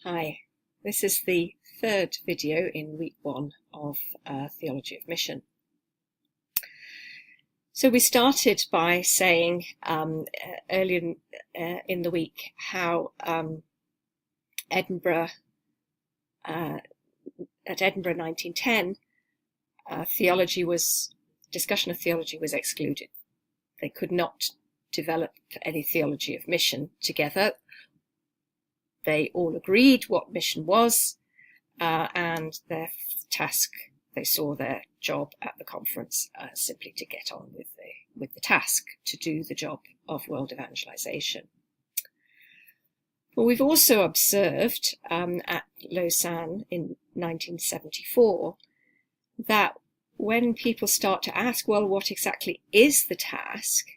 Hi, this is the third video in week one of Theology of Mission. So we started by saying earlier in the week how Edinburgh, at Edinburgh 1910, discussion of theology was excluded. They could not develop any theology of mission together. They all agreed what mission was, and their task, they saw their job at the conference simply to get on with the task, to do the job of world evangelization. But we've also observed at Lausanne in 1974 that when people start to ask, well, what exactly is the task?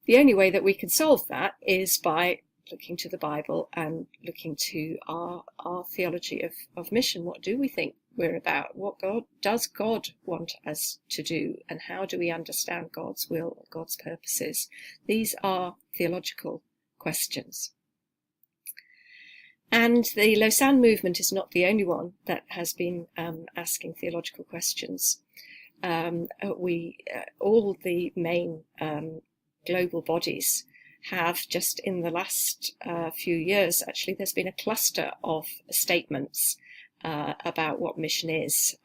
The only way that we can solve that is by looking to the Bible and looking to our theology of mission. What do we think we're about? What does God want us to do? And how do we understand God's will, God's purposes? These are theological questions. And the Lausanne movement is not the only one that has been asking theological questions. All the main global bodies have, just in the last few years, actually, there's been a cluster of statements about what mission is.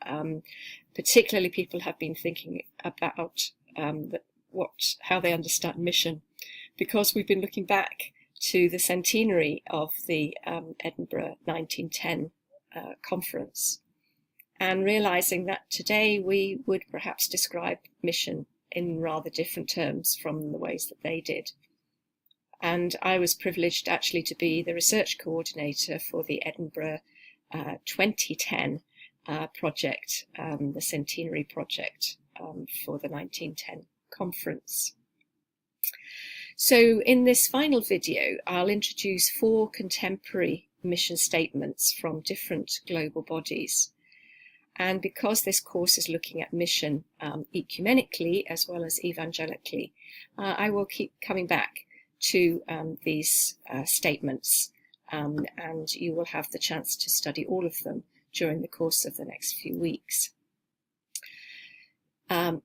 Particularly, people have been thinking about how they understand mission, because we've been looking back to the centenary of the Edinburgh 1910 conference, and realizing that today we would perhaps describe mission in rather different terms from the ways that they did. And I was privileged actually to be the research coordinator for the Edinburgh 2010 project, the centenary project for the 1910 conference. So in this final video, I'll introduce 4 contemporary mission statements from different global bodies. And because this course is looking at mission ecumenically as well as evangelically, I will keep coming back to these statements, and you will have the chance to study all of them during the course of the next few weeks. But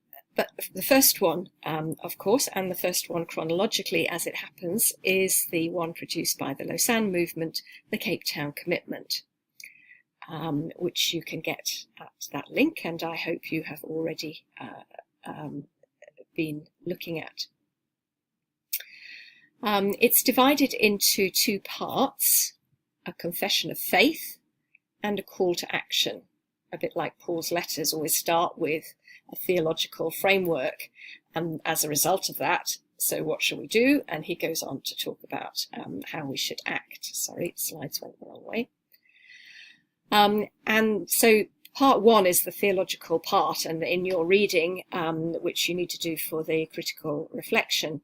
the first one, of course, and the first one chronologically as it happens, is the one produced by the Lausanne movement, the Cape Town Commitment, which you can get at that link, and I hope you have already been looking at. It's divided into 2 parts, a confession of faith and a call to action. A bit like Paul's letters always start with a theological framework, and as a result of that, so what shall we do? And he goes on to talk about how we should act. Sorry, slides went the wrong way. And so part 1 is the theological part, and in your reading, which you need to do for the critical reflection,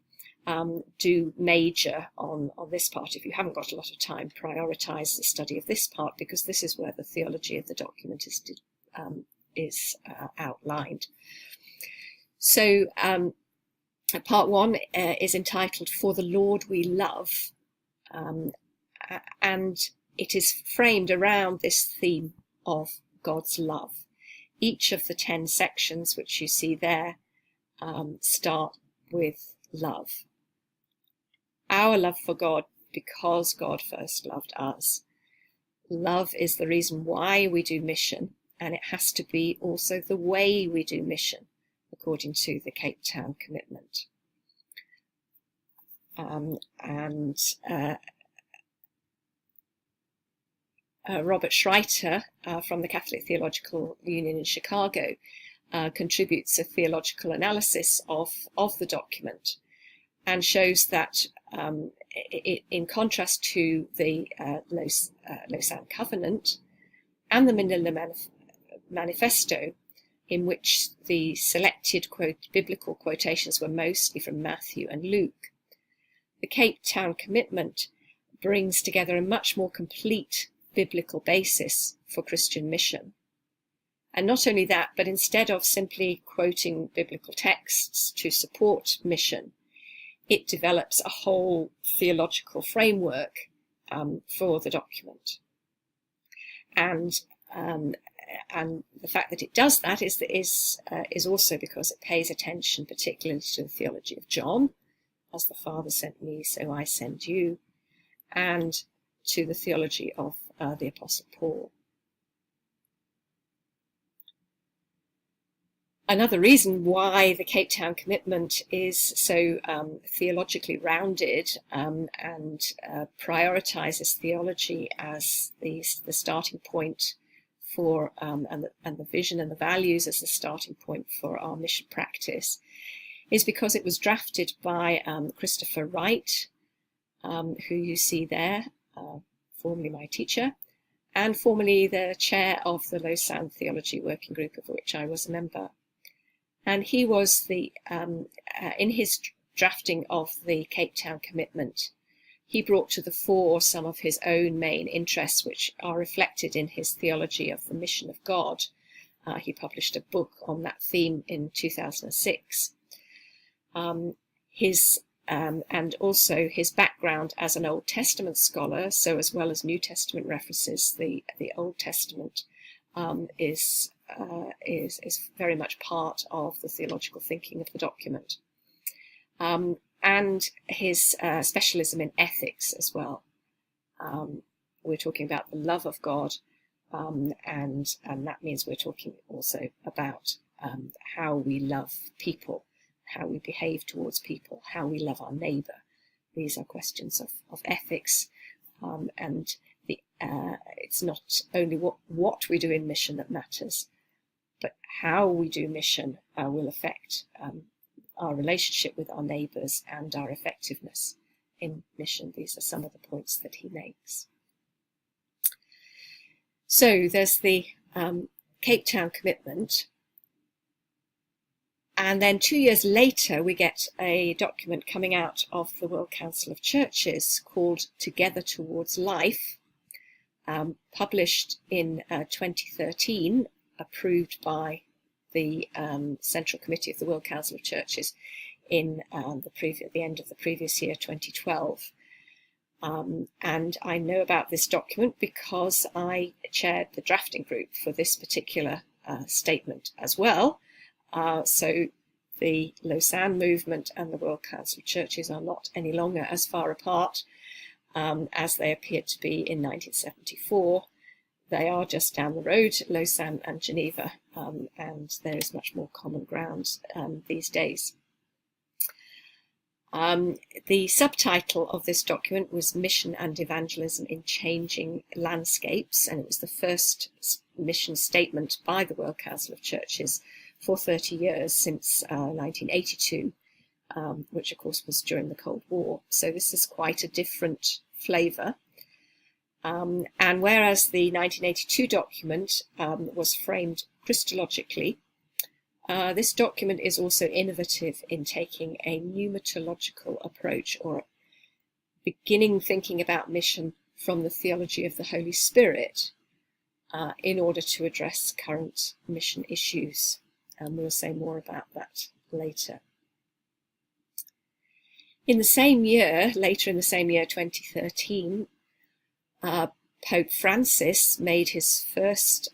do major on this part. If you haven't got a lot of time, prioritize the study of this part, because this is where the theology of the document is outlined. So part 1 is entitled "For the Lord We Love," and it is framed around this theme of God's love. Each of the 10 sections which you see there start with love. Our love for God, because God first loved us. Love is the reason why we do mission, and it has to be also the way we do mission, according to the Cape Town Commitment. Robert Schreiter from the Catholic Theological Union in Chicago contributes a theological analysis of the document, and shows that in contrast to the Lausanne Covenant and the Manila Manifesto, in which the selected biblical quotations were mostly from Matthew and Luke, the Cape Town Commitment brings together a much more complete biblical basis for Christian mission. And not only that, but instead of simply quoting biblical texts to support mission, it develops a whole theological framework for the document. And the fact that it does that is also because it pays attention particularly to the theology of John, as the Father sent me, so I send you, and to the theology of the Apostle Paul. Another reason why the Cape Town Commitment is so theologically rounded and prioritises theology as the starting point for and the vision and the values as the starting point for our mission practice is because it was drafted by Christopher Wright, who you see there, formerly my teacher, and formerly the chair of the Lausanne Theology Working Group, of which I was a member. And he was in his drafting of the Cape Town Commitment, he brought to the fore some of his own main interests, which are reflected in his theology of the mission of God. He published a book on that theme in 2006. And also his background as an Old Testament scholar, so as well as New Testament references, the Old Testament is very much part of the theological thinking of the document, and his specialism in ethics as well. We're talking about the love of God, and that means we're talking also about how we love people, how we behave towards people, how we love our neighbour. These are questions of ethics, and it's not only what we do in mission that matters, but how we do mission will affect our relationship with our neighbours and our effectiveness in mission. These are some of the points that he makes. So there's the Cape Town Commitment, and then 2 years later we get a document coming out of the World Council of Churches called Together Towards Life, published in 2013, approved by the Central Committee of the World Council of Churches in the end of the previous year, 2012. And I know about this document because I chaired the drafting group for this particular statement as well. So the Lausanne movement and the World Council of Churches are not any longer as far apart as they appeared to be in 1974. They are just down the road, Lausanne and Geneva, and there is much more common ground these days. The subtitle of this document was Mission and Evangelism in Changing Landscapes, and it was the first mission statement by the World Council of Churches for 30 years, since 1982, which of course was during the Cold War. So this is quite a different flavour. And whereas the 1982 document was framed Christologically, this document is also innovative in taking a pneumatological approach, or beginning thinking about mission from the theology of the Holy Spirit in order to address current mission issues. And we'll say more about that later. In the same year, later in the same year, 2013, Pope Francis made his first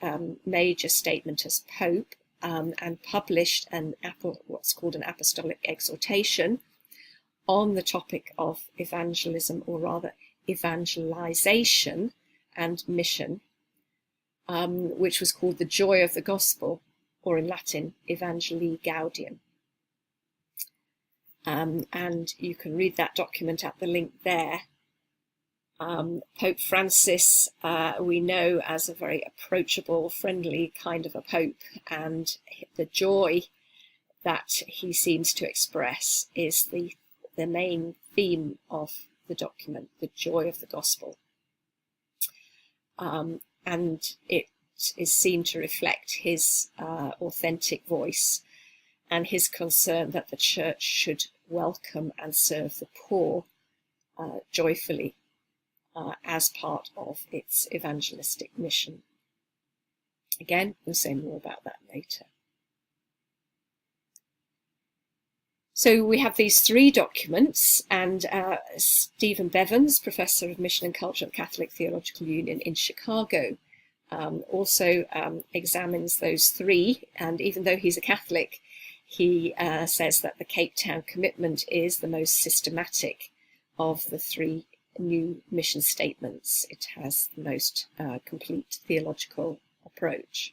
major statement as Pope and published what's called an apostolic exhortation on the topic of evangelism, or rather evangelization and mission, which was called The Joy of the Gospel, or in Latin, Evangelii Gaudium. And you can read that document at the link there. Pope Francis, we know as a very approachable, friendly kind of a pope, and the joy that he seems to express is the main theme of the document, the joy of the gospel. And it is seen to reflect his authentic voice and his concern that the church should welcome and serve the poor joyfully as part of its evangelistic mission. Again, we'll say more about that later. So we have these three documents, and Stephen Bevans, Professor of Mission and Culture at Catholic Theological Union in Chicago, also examines those three, and even though he's a Catholic, he says that the Cape Town Commitment is the most systematic of the three new mission statements. It has the most complete theological approach.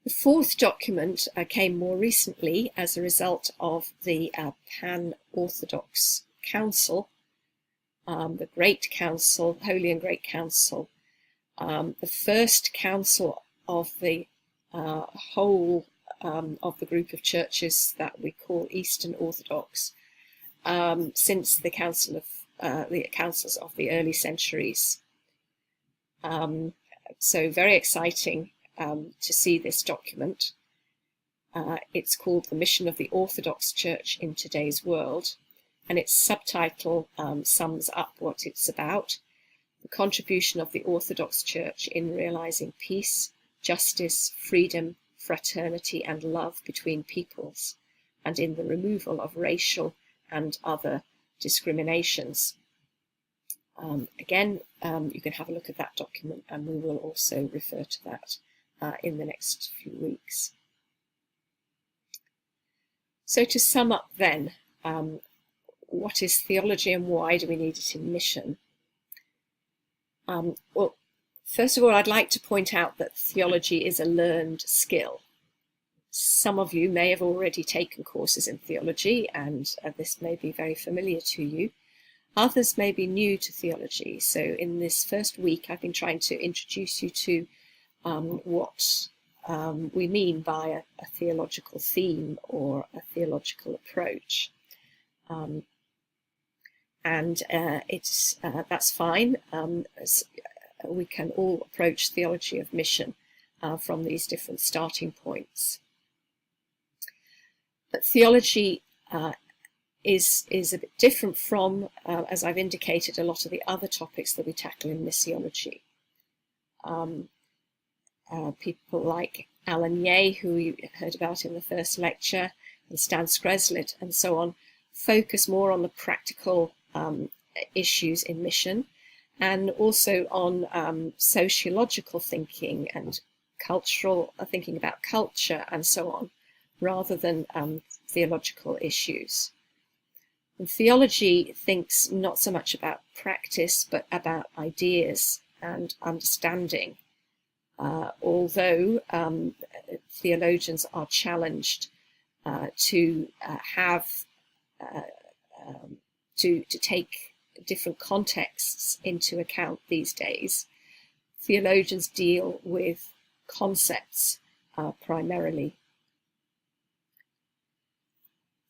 The fourth document came more recently as a result of the Pan-Orthodox Council, the Great Council, Holy and Great Council, the first council of the whole of the group of churches that we call Eastern Orthodox, since the councils of the early centuries. So very exciting to see this document. It's called The Mission of the Orthodox Church in Today's World, and its subtitle sums up what it's about: the contribution of the Orthodox Church in realizing peace, justice, freedom, fraternity and love between peoples, and in the removal of racial and other discriminations. Again, you can have a look at that document, and we will also refer to that in the next few weeks. So to sum up then, what is theology and why do we need it in mission? Well, first of all, I'd like to point out that theology is a learned skill. Some of you may have already taken courses in theology, and this may be very familiar to you. Others may be new to theology. So in this first week, I've been trying to introduce you to what we mean by a theological theme or a theological approach. That's fine. We can all approach theology of mission from these different starting points. But theology is a bit different from, as I've indicated, a lot of the other topics that we tackle in missiology. People like Alan Yeh, who we heard about in the first lecture, and Stan Skreslet and so on, focus more on the practical issues in mission, and also on sociological thinking and cultural thinking about culture and so on, rather than theological issues. And theology thinks not so much about practice, but about ideas and understanding. Although theologians are challenged to take different contexts into account these days, theologians deal with concepts primarily.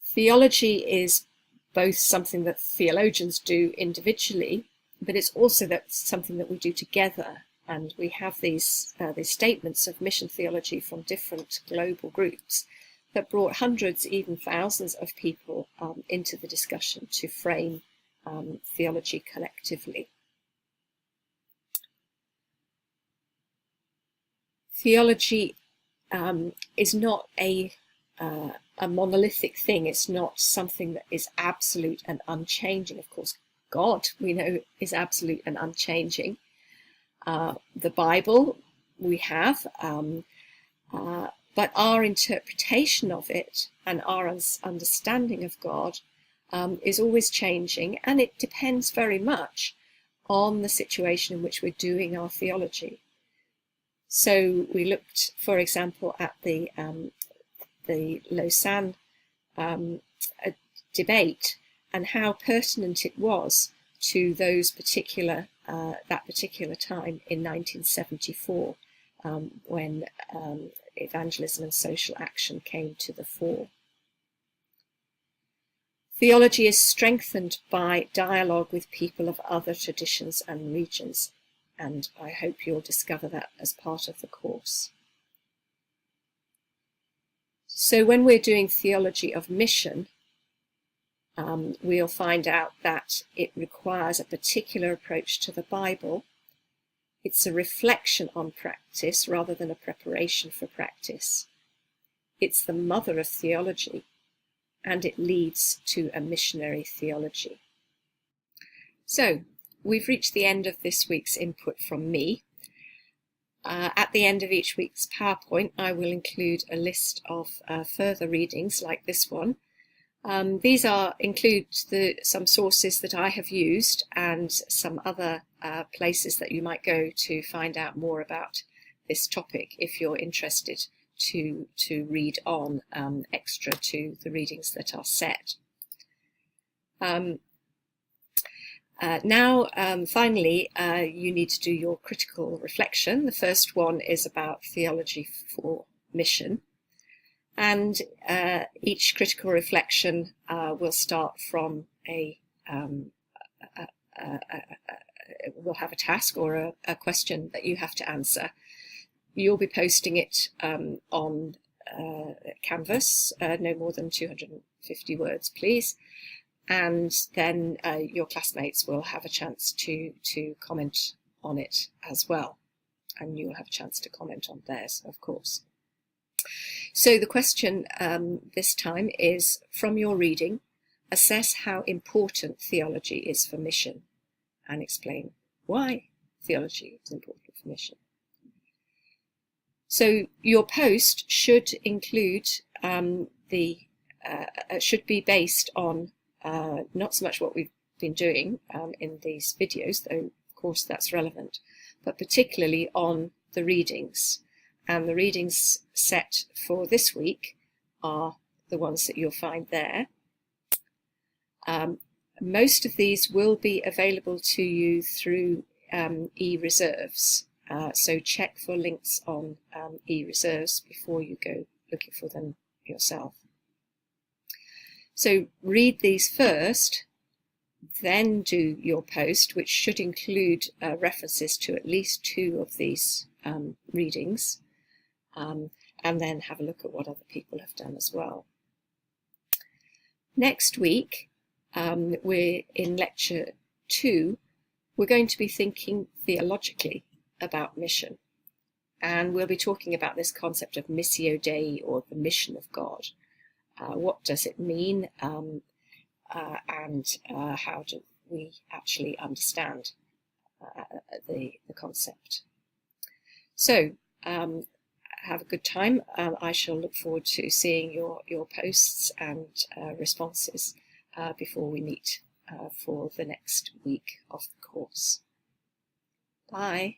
Theology is both something that theologians do individually, but it's also something that we do together. And we have these statements of mission theology from different global groups that brought hundreds, even thousands of people into the discussion to frame theology collectively. Theology is not a monolithic thing. It's not something that is absolute and unchanging. Of course, God, we know, is absolute and unchanging. The Bible we have, but our interpretation of it and our understanding of God is always changing, and it depends very much on the situation in which we're doing our theology. So we looked, for example, at the Lausanne debate and how pertinent it was to those that particular time in 1974, when evangelism and social action came to the fore. Theology is strengthened by dialogue with people of other traditions and regions, and I hope you'll discover that as part of the course. So when we're doing theology of mission, we'll find out that it requires a particular approach to the Bible. It's a reflection on practice rather than a preparation for practice. It's the mother of theology, and it leads to a missionary theology. So we've reached the end of this week's input from me. At the end of each week's PowerPoint, I will include a list of further readings like this one. These include some sources that I have used and some other places that you might go to find out more about this topic if you're interested to read on extra to the readings that are set. Finally, you need to do your critical reflection. The first one is about theology for mission. And each critical reflection will start from we'll have a task or a question that you have to answer. You'll be posting it on Canvas, no more than 250 words, please. And then your classmates will have a chance to comment on it as well. And you'll have a chance to comment on theirs, of course. So the question this time is, from your reading, assess how important theology is for mission and explain why theology is important for mission. So your post should include should be based on not so much what we've been doing in these videos, though of course that's relevant, but particularly on the readings. And the readings set for this week are the ones that you'll find there. Most of these will be available to you through e-reserves. So check for links on e-reserves before you go looking for them yourself. So read these first, then do your post, which should include references to at least 2 of these readings, and then have a look at what other people have done as well. Next week, we're in lecture 2, we're going to be thinking theologically about mission, and we'll be talking about this concept of missio Dei, or the mission of God. What does it mean, and how do we actually understand the concept? So have a good time. I shall look forward to seeing your posts and responses before we meet for the next week of the course. Bye.